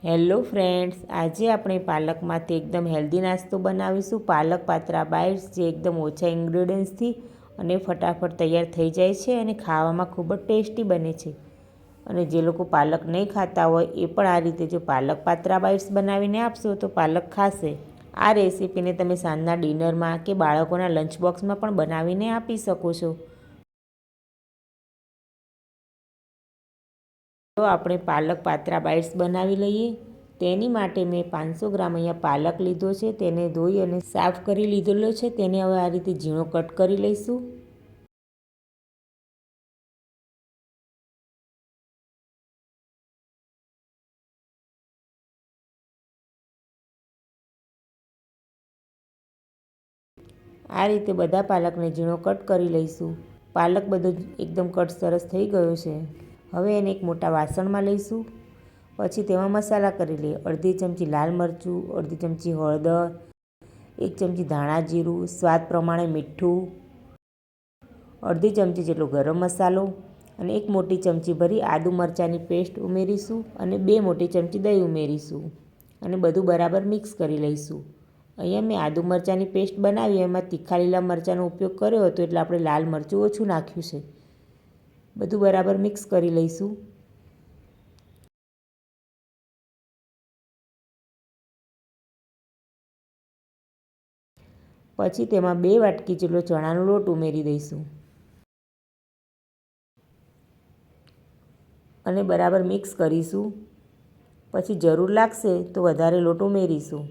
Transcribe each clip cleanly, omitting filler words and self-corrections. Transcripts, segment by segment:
Hello friends, આજે આપણે પાલકમાંથી એકદમ હેલ્ધી નાસ્તો બનાવીશું. પાલક પાત્રા બાઇટ્સ, જે એકદમ ઓછા ઇન્ગ્રેડિયન્ટ્સથી અને ફટાફટ તૈયાર થઈ જાય છે અને ખાવામાં ખૂબ જ ટેસ્ટી બને છે. અને જે લોકો પાલક નહીં ખાતા હોય એ પણ આ રીતે જો પાલક પાત્રા બાઇટ્સ બનાવીને આપશો તો પાલક ખાશે. આ રેસીપીને તમે સાંજના ડિનરમાં કે બાળકોના લંચ બોક્સમાં પણ બનાવીને આપી શકો છો. તો આપણે પાલક પાત્રા બાઇટ્સ બનાવી લઈએ. તેની માટે મેં 500 ગ્રામ અહીંયા પાલક લીધો છે. તેને ધોઈ અને સાફ કરી લીધેલો છે. તેને હવે આ રીતે ઝીણો કટ કરી લઈશું. આ રીતે બધા પાલકને ઝીણો કટ કરી લઈશું. પાલક બધો એકદમ કટ સરસ થઈ ગયો છે. હવે એને એક મોટા વાસણમાં લઈશું. પછી તેમાં મસાલા કરી લઈએ. અડધી ચમચી લાલ મરચું, અડધી ચમચી હળદર, 1 ચમચી ધાણા જીરું, સ્વાદ પ્રમાણે મીઠું, અડધી ચમચી જેટલો ગરમ મસાલો અને 1 મોટી ચમચી ભરી આદુ મરચાંની પેસ્ટ ઉમેરીશું અને 2 મોટી ચમચી દહીં ઉમેરીશું અને બધું બરાબર મિક્સ કરી લઈશું. અહીંયા મેં આદુ મરચાંની પેસ્ટ બનાવી, એમાં તીખા લીલા મરચાંનો ઉપયોગ કર્યો હતો એટલે આપણે લાલ મરચું ઓછું નાખ્યું છે. બધું બરાબર મિક્સ કરી લઈશું. પછી તેમાં 2 વાટકી જેટલો ચણાનો લોટ ઉમેરી દઈશું અને બરાબર મિક્સ કરીશું. પછી જરૂર લાગશે તો વધારે લોટ ઉમેરીશું.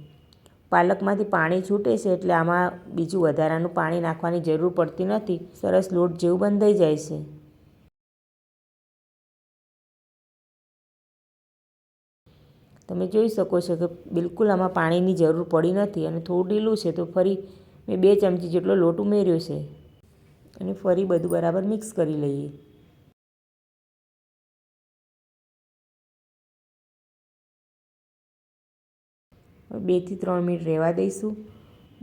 પાલકમાંથી પાણી છૂટે છે એટલે આમાં બીજું વધારાનું પાણી નાખવાની જરૂર પડતી નથી. સરસ લોટ જેવું બંધાઈ જાય છે. તમે જોઈ શકો છો કે બિલકુલ આમાં પાણીની જરૂર પડી નથી અને થોડું ઢીલું છે, તો ફરી મેં 2 ચમચી જેટલો લોટ ઉમેર્યો છે અને ફરી બધું બરાબર મિક્સ કરી લઈએ. 2 થી 3 મિનિટ રહેવા દઈશું.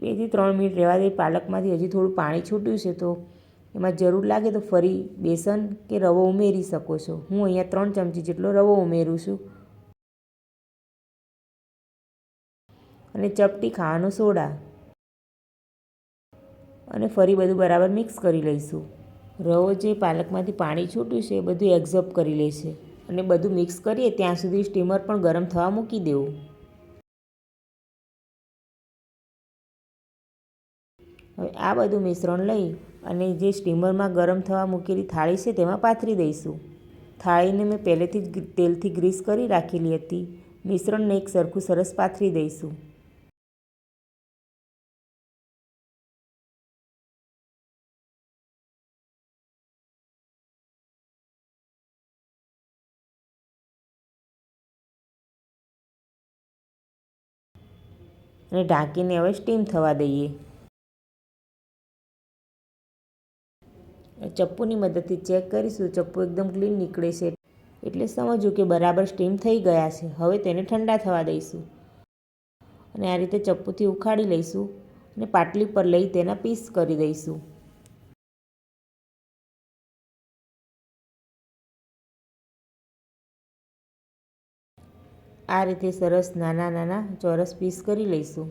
2 થી 3 મિનિટ રહેવા દઈ. પાલકમાંથી હજી થોડું પાણી છૂટ્યું છે, તો એમાં જરૂર લાગે તો ફરી બેસન કે રવો ઉમેરી શકો છો. હું અહીંયા 3 ચમચી જેટલો રવો ઉમેરું છું અને ચપટી ખાવાનો સોડા અને ફરી બધું બરાબર મિક્સ કરી લઈશું. રવો જે પાલકમાંથી પાણી છૂટ્યું છે એ બધું એબ્ઝોર્બ કરી લેશે અને બધું મિક્સ કરીએ ત્યાં સુધી સ્ટીમર પણ ગરમ થવા મૂકી દેવું. હવે આ બધું મિશ્રણ લઈ અને જે સ્ટીમરમાં ગરમ થવા મૂકેલી થાળી છે તેમાં પાથરી દઈશું. થાળીને મેં પહેલેથી જ તેલથી ગ્રીસ કરી રાખેલી હતી. મિશ્રણને એક સરખું સરસ પાથરી દઈશું. અને ઢાંકીને હવે સ્ટીમ થવા દઈએ. ચપ્પુની મદદથી ચેક કરીશું. ચપ્પુ એકદમ ક્લીન નીકળે છે એટલે સમજવું કે બરાબર સ્ટીમ થઈ ગયા છે. હવે તેને ઠંડા થવા દઈશું અને આ રીતે ચપ્પુથી ઉખાડી લઈશું અને પાટલી પર લઈ તેના પીસ કરી દઈશું. આ રીતે સરસ નાના નાના ચોરસ પીસ કરી લઈશું.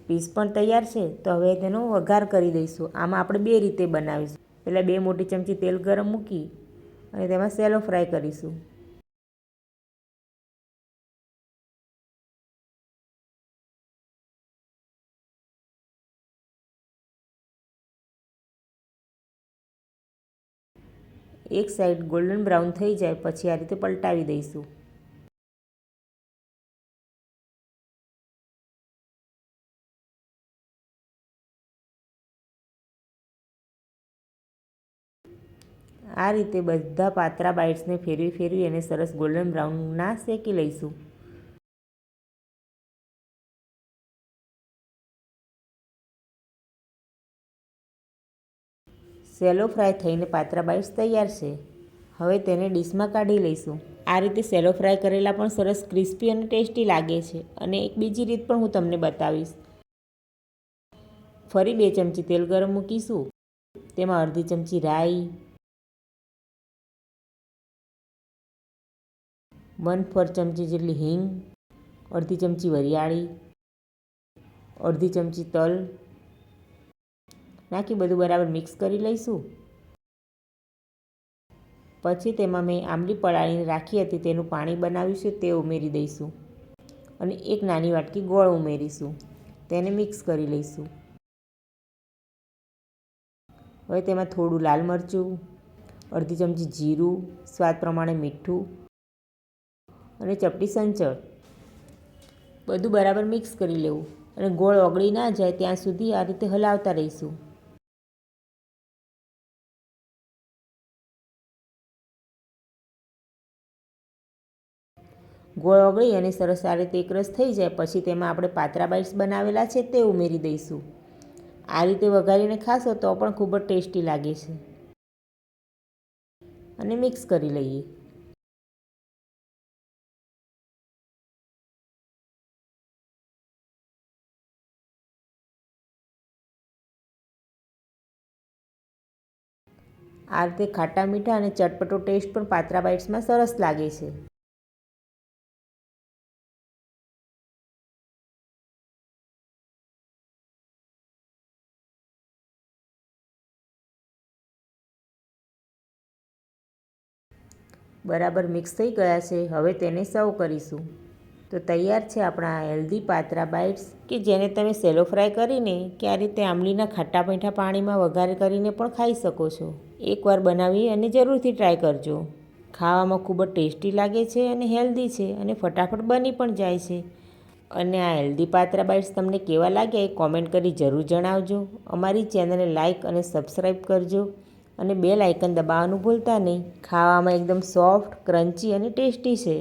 પીસ પણ તૈયાર છે, તો હવે તેનો વઘાર કરી દઈશું. આમાં આપણે 2 રીતે બનાવીશું. પહેલાં 2 મોટી ચમચી તેલ ગરમ મૂકી અને તેમાં સેલો ફ્રાય કરીશું. એક સાઈડ ગોલ્ડન બ્રાઉન થઈ જાય પછી આ રીતે પલટાવી દઈશું. આ રીતે બધા પાત્રા બાઇટ્સને ફેરવી ફેરવી અને સરસ ગોલ્ડન બ્રાઉનના શેકી લઈશું. સેલો ફ્રાય થઈને પાત્રા બાઇટ્સ તૈયાર છે. હવે તેને ડીશમાં કાઢી લઈશું. આ રીતે સેલો ફ્રાય કરેલા પણ સરસ ક્રિસ્પી અને ટેસ્ટી લાગે છે. અને એક બીજી રીત પણ હું તમને બતાવીશ. ફરી 2 ચમચી તેલ ગરમ મૂકીશું. તેમાં અડધી ચમચી રાઈ, 1/4 ચમચી જેટલી હિંગ, અડધી ચમચી વરિયાળી, અડધી ચમચી તલ નાખી બધું બરાબર મિક્સ કરી લઈશું. પછી તેમાં મેં આંબલી પલાળીને રાખી હતી તેનું પાણી બનાવ્યું છે તે ઉમેરી દઈશું અને 1 નાની વાટકી ગોળ ઉમેરીશું. તેને મિક્સ કરી લઈશું. હવે તેમાં થોડું લાલ મરચું, અડધી ચમચી જીરું, સ્વાદ પ્રમાણે મીઠું અને ચપટી સંચળ બધું બરાબર મિક્સ કરી લેવું અને ગોળ ઓગળી ના જાય ત્યાં સુધી આ રીતે હલાવતા રહીશું. ગોળ ઓગળી અને સરસ આ રીતે એકરસ થઈ જાય પછી તેમાં આપણે પાતરા બાઇટ્સ બનાવેલા છે તે ઉમેરી દઈશું. આ રીતે વઘારીને ખાશો તો પણ ખૂબ જ ટેસ્ટી લાગે છે અને મિક્સ કરી લઈએ. આ રીતે ખાટા મીઠા અને ચટપટો ટેસ્ટ પણ પાતરા બાઇટ્સમાં સરસ લાગે છે. બરાબર મિક્સ થઈ ગયા છે. હવે તેને સર્વ કરીશું. તો તૈયાર છે આપણા હેલ્ધી પાતરા બાઇટ્સ કે જેને તમે સેલો ફ્રાય કરીને કે આ રીતે આંબલીના ખાટા મીઠા પાણીમાં વઘાર કરીને પણ ખાઈ શકો છો. એકવાર બનાવી અને જરૂરથી ટ્રાય કરજો. ખાવામાં ખૂબ જ ટેસ્ટી લાગે છે અને હેલ્ધી છે અને ફટાફટ બની પણ જાય છે. અને આ હેલ્ધી પાતરા બાઇટ્સ તમને કેવા લાગ્યા એ કોમેન્ટ કરી જરૂર જણાવજો. અમારી ચેનલને લાઇક અને સબસ્ક્રાઈબ કરજો અને બેલ આઇકન દબાવવાનું ભૂલતા નહીં. ખાવામાં એકદમ સોફ્ટ, ક્રન્ચી અને ટેસ્ટી છે.